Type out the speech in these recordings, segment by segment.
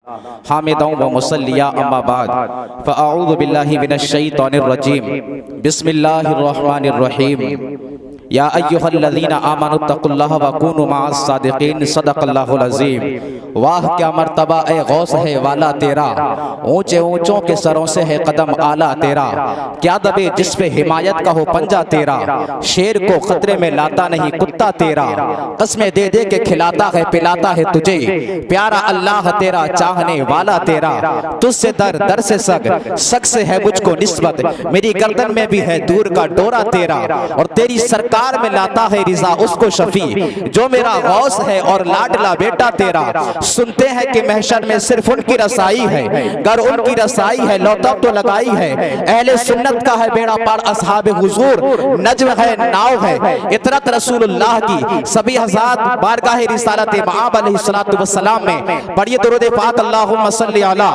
حامداً و مصلیاً اما بعد فاعوذ باللہ من الشیطان الرجیم بسم اللہ الرحمن الرحیم یا ایہا الذین آمنوا اتقوا اللہ وکونوا مع الصادقین صدق اللہ العظیم۔ واہ کیا مرتبہ اے غوث ہے والا تیرا، اونچے اونچوں کے سروں سے ہے قدم آلہ تیرا، کیا دبے جس پہ حمایت کا ہو پنجہ تیرا، شیر کو خطرے میں لاتا نہیں کتا تیرا، قسمیں دے دے کے کھلاتا ہے پلاتا ہے تجھے، پیارا اللہ تیرا چاہنے والا تیرا، تجھ سے در در سے سگ سے ہے مجھ کو نسبت، میری گردن میں بھی ہے دور کا ڈورا تیرا، اور تیری سرکار میں لاتا ہے رضا اس کو شفیع جو میرا غوث ہے اور لاڈلا بیٹا تیرا۔ سنتے ہیں کہ محشر میں صرف ان کی رسائی ہے، گر ان کی رسائی ہے لوتاب تو لگائی ہے، اہل سنت کا ہے بیڑا پار اصحاب حضور، نجم ہے ناؤ ہے اطرت رسول اللہ کی، سبھی حضرات بارگاہ رسالت مآب علیہ السلام میں پڑھیے درود پاک اللہم صلی علی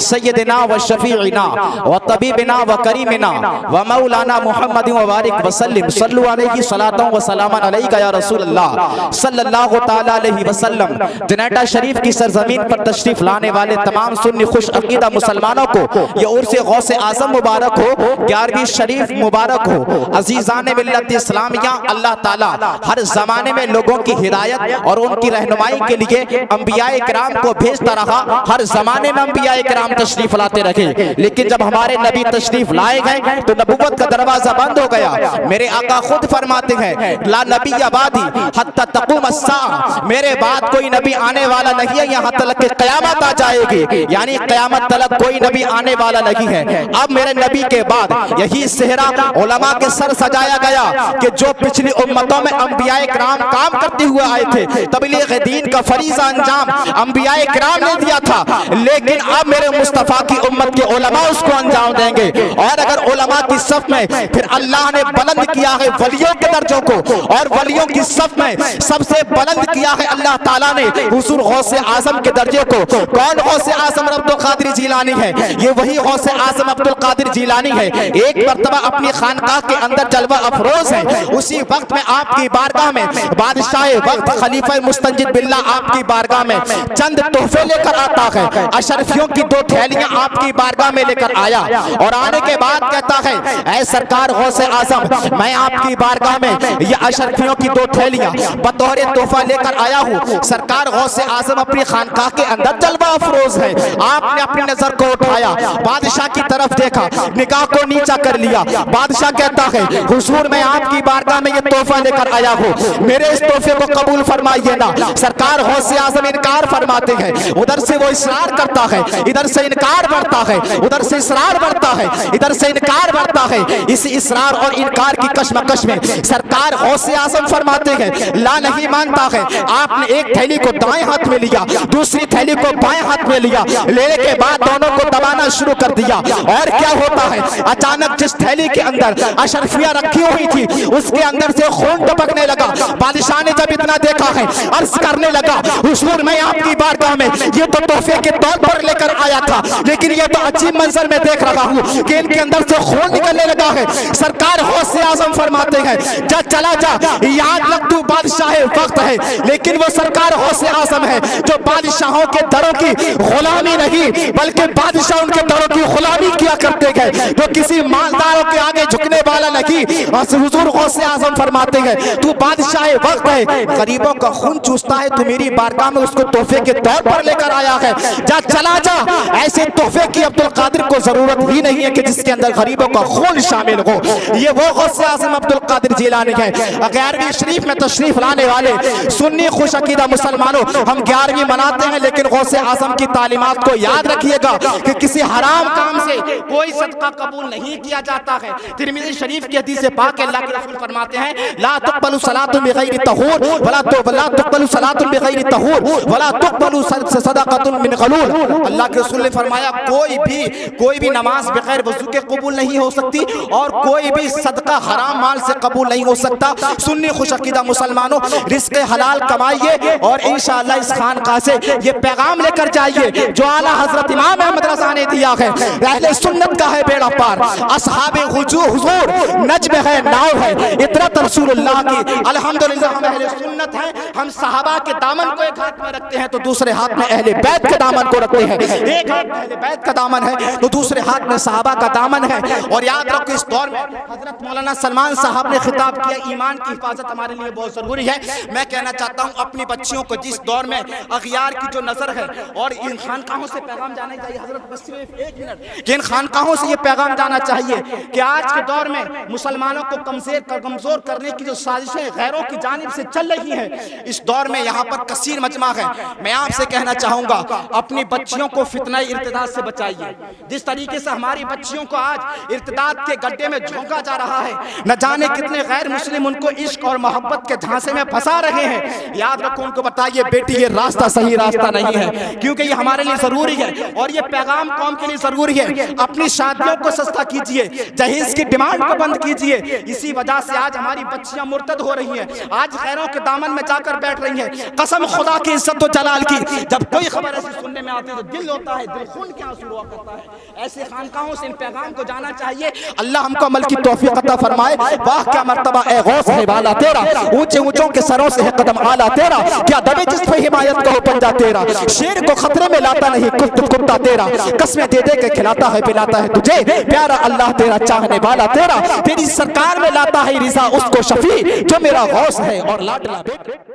سیدنا و شفیعنا و طبیبنا و کریمنا و مولانا محمد و بارک وسلم، صلو علیہ صلاۃ و سلام علیکہ یا رسول اللہ صلی اللہ تعالی علیہ وسلم۔ جنیٹا شریف کی سرزمین پر تشریف لانے والے تمام سنی خوش عقیدہ مسلمانوں کو یہ عرس غوث اعظم مبارک ہو، 11ویں شریف مبارک ہو۔ عزیزان ملت اسلامیہ، اللہ تعالیٰ ہر زمانے میں لوگوں کی ہدایت اور ان کی رہنمائی کے لیے انبیاء کرام کو بھیجتا رہا، ہر زمانے میں انبیاء کرام تشریف لاتے رہے، لیکن جب ہمارے نبی تشریف لائے گئے تو نبوت کا دروازہ بند ہو گیا۔ میرے آقا خود فرماتے ہیں لا نبی بعدی حتی تقوم الساعہ، میرے بعد کوئی نبی آنے والا نہیں ہے یہاں تک کہ قیامت آ جائے گی، یعنی قیامت تک کوئی نبی آنے والا نہیں ہے۔ اب میرے نبی کے بعد یہی صحرا علماء کے سر سجایا گیا کہ جو پچھلی امتوں میں انبیاء کرام کام کرتے ہوئے آئے تھے، تبلیغ دین کا فریضہ انجام انبیاء کرام نے دیا تھا، لیکن اب میرے مصطفیٰ کی امت کے علماء اس کو انجام دیں گے۔ اور اگر علماء کی صف میں پھر اللہ نے بلند کیا ہے ولیوں کے درجوں کو، اور ولیوں کی صف میں سب سے بلند کیا ہے اللہ تعالیٰ نے حضور غوث اعظم کے درجے کو۔ کون غوث اعظم عبد القادر جیلانی ہے؟ یہ وہی غوث اعظم عبد القادر جیلانی ہے، ایک مرتبہ اپنی خانقاہ کے اندر جلوہ افروز ہے، اسی وقت میں آپ کی بارگاہ میں بادشاہ وقت خلیفہ مستنجد باللہ آپ کی بارگاہ میں چند تحفے لے کر آتا ہے، اشرفیوں کی 2 تھیلیاں آپ کی بارگاہ میں لے کر آیا، اور آنے کے بعد کہتا ہے اے سرکار غوث اعظم میں آپ کی بارگاہ میں یہ اشرفیوں کی 2 تھیلیاں بطور تحفہ لے کر آیا ہوں۔ سرکار غوث اعظم اپنی خانقاہ کے اندر جلوہ افروز ہے، آپ نے اپنی نظر کو اٹھایا، بادشاہ کی طرف دیکھا، نگاہ کو نیچا کر لیا، بادشاہ کہتا ہے حضور میں آپ کی بارگاہ میں یہ تحفہ لے کر آیا ہوں، میرے اس تحفے کو قبول فرمائیے نا۔ سرکار غوث اعظم انکار فرماتے ہیں، ادھر سے وہ اصرار کرتا ہے، ادھر سے انکار بڑھتا ہے، ادھر سے اصرار بڑھتا ہے، ادھر سے انکار بڑھتا ہے۔ اس اصرار اور انکار کی کشمکش میں سرکار غوث اعظم فرماتے ہیں لا نہیں مانتا ہے۔ آپ نے ایک تھیلی کو دائیں ہاتھ میں لیا، دوسری تھیلی کو بائیں ہاتھ میں لیا، لینے کے بعد دونوں کو دبانا شروع کر دیا، اور کیا ہوتا ہے اچانک جس تھیلی کے اندر اشرفیاں رکھی ہوئی تھی اس کے اندر سے خون ٹپکنے لگا۔ بادشاہ نے جب اتنا دیکھا ہے عرض کرنے لگا حضور میں آپ کی بارگاہ میں یہ تو تحفے کے طور پر لے کر آیا تھا، لیکن یہ تو عجیب منظر میں دیکھ رہا ہوں کہ ان کے اندر سے خون نکلنے لگا ہے۔ سرکار غوث اعظم فرماتے ہیں جا چلا جا، یاد رکھ تو بادشاہ وقت ہے، لیکن وہ سرکار غوث اعظم ہے جو بادشاہوں کے دروں کی غلامی نہیں بلکہ بادشاہ ان کے دروں کی غلامی کیا کرتے گئے، جو کسی مالداروں کے آگے جھکنے والا نہیں۔ حضور غوث اعظم فرماتے ہیں تو بادشاہ وقت ہے، غریبوں کا خون چوستا ہے، تو میری بارگاہ میں اس کو تحفے کے طور پر لے کر آیا ہے، جا چلا جا۔ ایسے تحفے کی عبد القادر کو ضرورت ہی نہیں ہے کہ جس کے اندر غریبوں کا خون شامل ہو۔ یہ وہ غوث اعظم عبد القادر جیلانی ہے۔ 11ویں شریف میں تشریف لانے والے سنی خوش عقیدہ مسلمانوں، ہم 11ویں مناتے ہیں، لیکن غوث اعظم کی تعلیمات کو یاد رکھیے گا کہ کسی حرام کام سے کوئی صدقہ قبول نہیں کیا جاتا ہے۔ ترمذی شریف کی حدیث پاک ہے، اللہ کے رسول فرماتے ہیں لا تقبل صلاۃ بغیر طہور ولا تقبل صلاۃ بغیر طہور ولا تقبل صدقۃ من غلول۔ اللہ کے رسول نے فرمایا کوئی بھی نماز بغیر وضو کے قبول نہیں ہو سکتی، اور کوئی بھی صدقہ حرام مال سے قبول نہیں ہو سکتا۔ سنی خوش عقیدہ مسلمانوں، رزق حلال کمائیے اور انشاءاللہ اس خانقاہ سے یہ پیغام لے کر جائیے جو اعلیٰ حضرت امام احمد رضا نے دیا ہے، اہل سنت کا ہے بیڑا پار، اصحاب حضور نجم ہے ناؤ ہے اطرت رسول اللہ کی۔ الحمدللہ ہم اہل سنت ہیں، ہم صحابہ کے دامن کو ایک ہاتھ میں رکھتے ہیں تو دوسرے ہاتھ میں اہل بیت کے دامن دامن کو رکھتے ہیں. ایک ہاتھ میں اہل بیت کا دامن ہے تو دوسرے ہاتھ میں صحابہ کا دامن ہے. اور یاد رکھو اس دور میں حضرت مولانا سلمان صاحب نے خطاب کیا ایمان کی حفاظت ہمارے لیے بہت ضروری ہے. میں کہنا چاہتا ہوں اپنی بچیوں کو جس دور میں اغیار کی جو نظر ہے اور ان خانقاہوں سے پیغام جانا چاہیے. حضرت بس صرف ایک منٹ کہ ان خانقاہوں سے یہ پیغام جانا چاہیے کہ آج کے دور میں مسلمانوں کو کمزور کرنے کی جو سازشیں غیروں کی جانب سے چل رہی ہیں اس دور میں یہاں پر کثیر مجمع ہے. میں آپ سے کہنا چاہوں گا اپنی بچیوں کو فتنہ ارتداد سے بچائیے. جس طریقے سے ہماری بچیوں کو آج ارتداد کے گڈھے میں جھونکا جا رہا ہے نہ جانے کتنے غیر مسلم ان کو عشق اور محبت کے جھانسے میں پھنسا رہے ہیں. یاد رکھو ان کو بتائیے بیٹی یہ راستہ صحیح راستہ نہیں ہے کیونکہ یہ ہمارے لیے ضروری ہے اور یہ پیغام قوم کے لیے ضروری ہے. اپنی شادیوں کو سستا کیجئے, جہیز کی ڈیمانڈ کو بند کیجئے. اسی وجہ سے آج ہماری بچیاں مرتد ہو رہی ہیں, آج غیروں کے دامن میں جا کر بیٹھ رہی ہیں. قسم خدا کی عزت و جلال کی جب کوئی خبر ایسی سننے میں آتی ہے تو دل ہوتا ہے, دل خون کے آنسو ہوا کرتا ہے. ایسے خانقاہوں سے ان پیغام کو جانا چاہیے. اللہ ہم کو عمل کی توفیق عطا فرمائے. واہ کیا مرتبہ اے غوث ہے والا تیرا, اونچے اونچوں کے سروں سے ہے قدم آلہ تیرا. کیا دبے جس پہ حمایت کا ہو پنجہ تیرا, شیر کو خطرے میں لاتا نہیں کتا تیرا. قسمیں دے دے کے کھلاتا ہے پلاتا ہے تجھے پیارا اللہ تیرا, چاہنے والا تیرا. تیری سرکار میں لاتا ہے رضا اس کو شفیع جو میرا غوث ہے اور لاڈلا بیٹا.